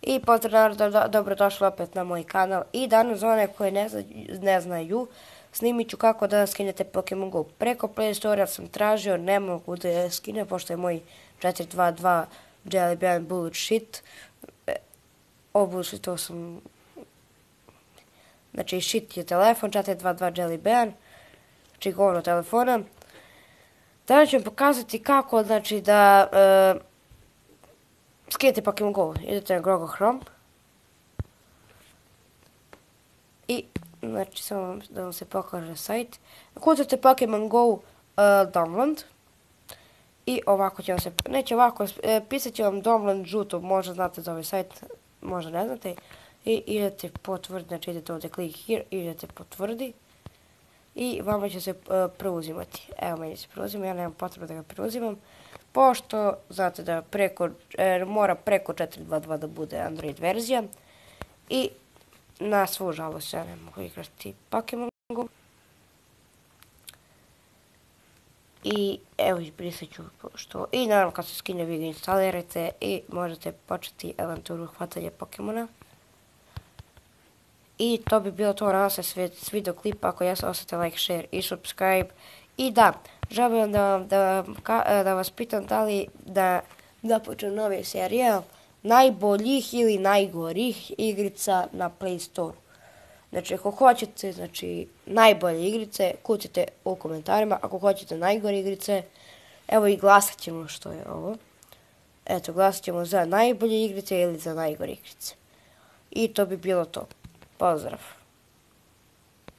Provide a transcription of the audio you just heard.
I pozdrav, dobrodošli opet na moj kanal. I danas za one koje ne znaju, snimit ću kako da skinete Pokemon Go. Preko Play Store sam tražio, ne mogu da skine, pošto je moj 422 Jelly Bean bullshit. Bullshit, sam... Znači, shit je telefon, 422 Jelly Bean. Znači, govno telefona. Danas ću vam pokazati kako, znači, da... skinete Pokemon Go, idete na Google Chrome i znači samo da vam se pokaže sajt. Kucate Pokemon Go download i ovako će vam se, neće ovako, pisat će vam download žuto, možda znate za ovaj sajt, možda ne znate, i idete potvrdi, znači idete ovdje click here, idete potvrdi i vama će se preuzimati. Evo meni se preuzima, ja nemam potrebe da ga preuzimam. Pošto, znate da mora preko 4.2.2 da bude Android verzija. I na svu žalost ja ne mogu igrati Pokemon Go. I evo izbrisat ću što. I naravno kad se skine vi ga instalirajte i možete početi avanturu hvatanja Pokemona. I to bi bilo to, nadam se svidio klip, ako jeste ostavite like, share i subscribe. I da, želim da vas pitam da li da počnem novi serijal najboljih ili najgorih igrica na Play Store. Znači, ako hoćete najbolje igrice, kucite u komentarima. Ako hoćete najgore igrice, evo i glasat ćemo što je ovo. Eto, glasat ćemo za najbolje igrice ili za najgore igrice. I to bi bilo to. Pozdrav!